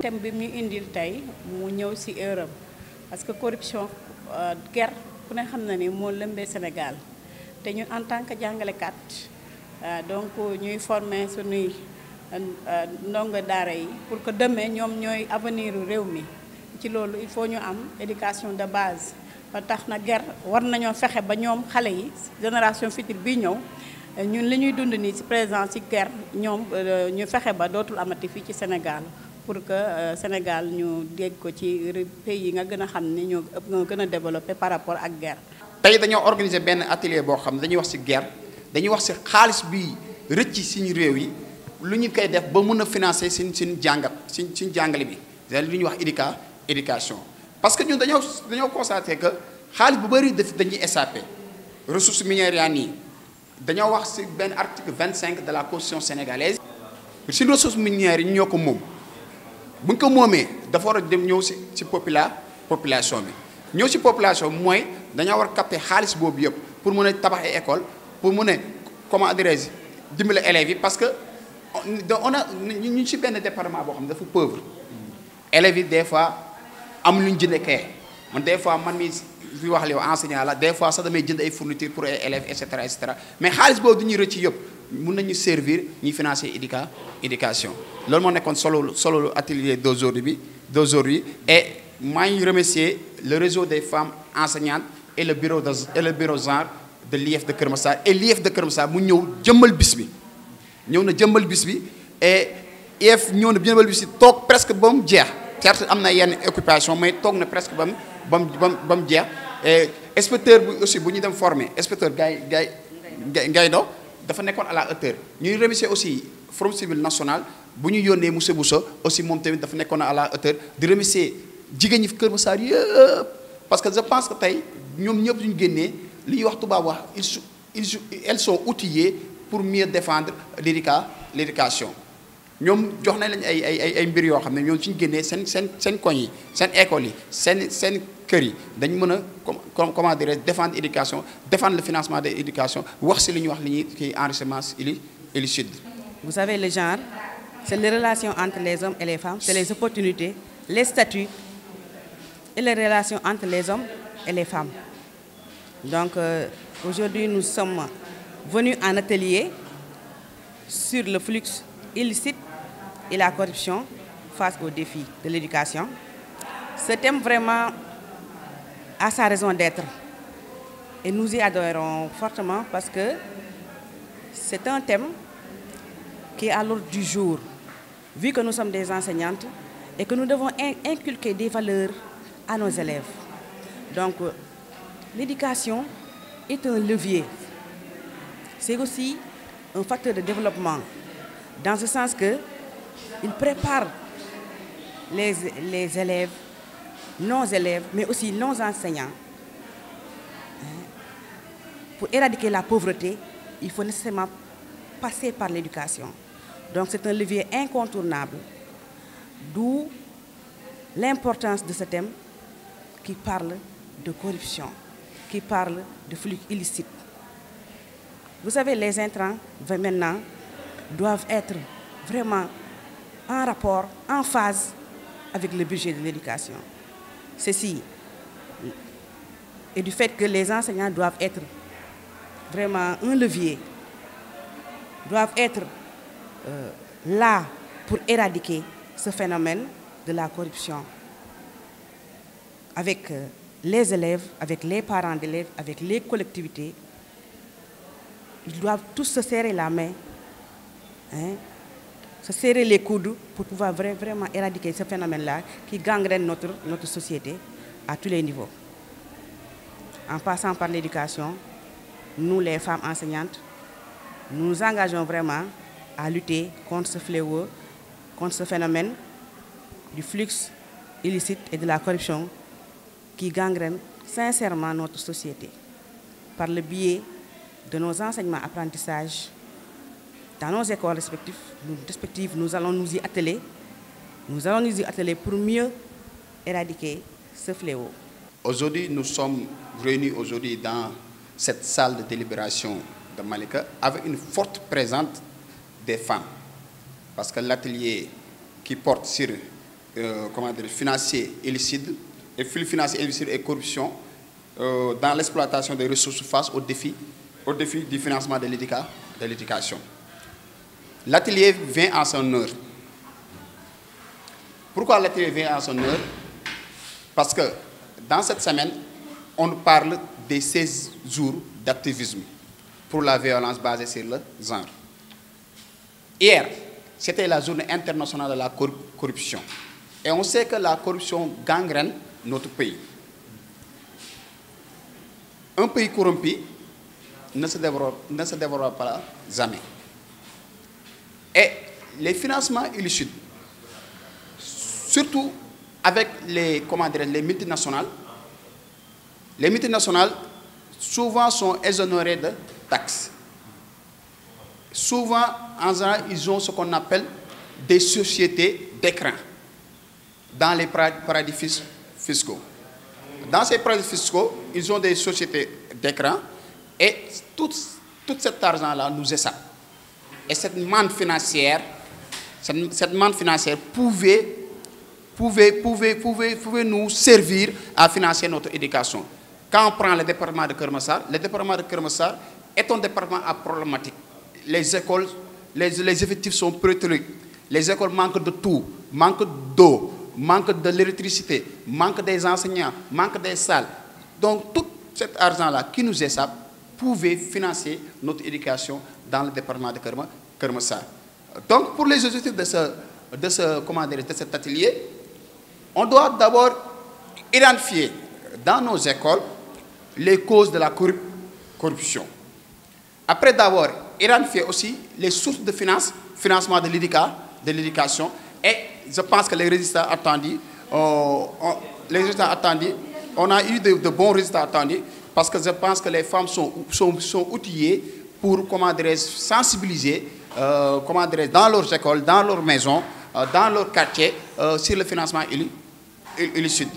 thème bi mu indil tey mu ñëw ci heure am parce que corruption guerre ku ne xam na ni moo lëmbee Sénégal te ñun en tant que jàngalekat donc ñuy former suñuy ndongo daara yi pour que demain ñoom ñooy avenir réew mi ci loolu il faut ñu am éducation de base ba tax na guerre war nañoo fexe ba ñoom xale yi génération future bii ñëw ñun li ñuy dund nii ci présent ci guerre ñoom ñu fexe ba dootul amati fii ci Sénégal pour que Sénégal ñu dégg ko ci pays yi nga gën a xam ni ñoo gën a développé par rapport ak guerre. tey dañoo organiser benn atelier boo xam ne dañuy wax ci guerre dañuy wax ci xaalis bi rëcc suñu réew yi lu ñu koy def ba mun a financer suñ jàngat suñ jàngale bi lu ñuy wax éducation. parce que ñun dañoo constaté que xaalis bu bëri dañuy échappé ressources minières yaa nii dañoo wax ci benn article 25 de la constitution sénégalaise suñu ressources minières yi ñoo ko moom. bu ñu ko moomee dafa war a dem ñëw ci population bi ñëw ci population bi mooy dañoo war a capter xaalis boobu yëpp pour mun a tabax ay école pour mun a comment dirais-je dimbale élèves yi parce que on a ñu ci benn département boo xam ne dafa pauvre élèves yi des fois am lu ñu jëndee kay man des fois man mi fi wax li enseignant la des fois sax damay jënd ay fournitures pour ay élèves et cetera mais xaalis boobu dañuy rëcc yëpp mun nañu servir ñuy financer éducation loolu moo nekkoon solo atelier d'aujourd'hui et maa ngi remercier le réseau des femmes enseignantes et le bureau genre de l'IEF de Kër Massar et l'IEF de Kër Massar mu ñëw jëmmal bis bi ñëw na jëmmal bis bi et IEF ñëw na jëmmal bis bi toog presque ba mu jeex certes am na yenn occupation mais toog na presque ba mu jeex et inspecteur bi aussi bu ñu dem former inspecteur Gaye Do dafa nekkoon à la hauteur ñuy remercier aussi Forum Civil National bu ñu yónnee monsieur Bousso aussi moom tamit dafa nekkoon à la hauteur di remercier jigéen ñi fi Kër Massar yëpp parce que je pense que tey ñoom ñëpp ñu génnee li ñuy wax tubaab wax elles sont outillées pour mieux défendre l'éducation ñoom jox nañ lañ ay mbir yoo xam ne ñoom suñu génnee seen koñ yi seen école yi seen kër yi dañ mën a comment dire défendre éducation défendre le financement de l'éducation wax si li ñuy wax li ñuy kii enrichissement illicite. Vous savez, le genre, c'est les relations entre les hommes et les femmes, c'est les opportunités, les statuts et les relations entre les hommes et les femmes. Donc aujourd'hui, nous sommes venus en atelier sur le flux illicite et la corruption face aux défis de l'éducation. Ce thème vraiment a sa raison d'être et nous y adhérons fortement parce que c'est un thème qui est à l'ordre du jour, vu que nous sommes des enseignantes et que nous devons inculquer des valeurs à nos élèves. Donc, l'éducation est un levier. C'est aussi un facteur de développement, dans ce sens qu'il prépare les élèves, nos élèves, mais aussi nos enseignants. Pour éradiquer la pauvreté, il faut nécessairement passer par l'éducation. Donc c'est un levier incontournable, d'où l'importance de ce thème qui parle de corruption, qui parle de flux illicite. Vous savez, les intrants, maintenant, doivent être vraiment en rapport, en phase avec le budget de l'éducation. Ceci, et du fait que les enseignants doivent être vraiment un levier, doivent être là pour éradiquer ce phénomène de la corruption avec les élèves, avec les parents d'élèves, avec les collectivités. Ils doivent tous se serrer la main, se serrer les coudes pour pouvoir vraiment éradiquer ce phénomène-là qui gangrène notre société à tous les niveaux. En passant par l'éducation, nous les femmes enseignantes, nous nous engageons vraiment à lutter contre ce fléau, contre ce phénomène du flux illicite et de la corruption qui gangrène sincèrement notre société par le biais de nos enseignements apprentissages dans nos écoles respectives, nous allons nous y atteler. Nous allons nous y atteler pour mieux éradiquer ce fléau. Aujourd'hui, nous sommes réunis aujourd'hui dans cette salle de délibération de Malika avec une forte présence des femmes. Parce que l'atelier qui porte sur financier illicite et flux financiers illicites et corruption dans l'exploitation des ressources face au défi du financement de l'éducation. L'atelier vient en son heure. Pourquoi l'atelier vient en son heure? Parce que dans cette semaine, on nous parle des 16 jours d'activisme pour la violence basée sur le genre. Hier, c'était la journée internationale de la corruption. Et on sait que la corruption gangrène notre pays. Un pays corrompu ne se développe pas jamais. Et les financements illicites, surtout avec les multinationales souvent sont exonérées de taxes. Souvent, en général, ils ont ce qu'on appelle des sociétés d'écran dans les paradis fiscaux. Dans ces paradis fiscaux, ils ont des sociétés d'écran et tout cet argent-là nous échappe. Et cette manne financière pouvait nous servir à financer notre éducation. Quand on prend le département de Keur Massar est un département à problématique. Les écoles, les effectifs sont pléthoriques. Les écoles manquent de tout, manquent d'eau, manquent de l'électricité, manquent des enseignants, manquent des salles. Donc tout cet argent-là qui nous échappe pouvait financer notre éducation dans le département de Keur Massar. Donc pour les objectifs de cet atelier, on doit d'abord identifier dans nos écoles les causes de la corruption. Après d'abord identifier aussi les sources de financement de l'éducation. Et je pense que les résultats attendus, on a eu de bons résultats attendus parce que je pense que les femmes sont outillées pour sensibiliser dans leurs écoles, dans leurs maisons, dans leurs quartiers sur le financement illicite.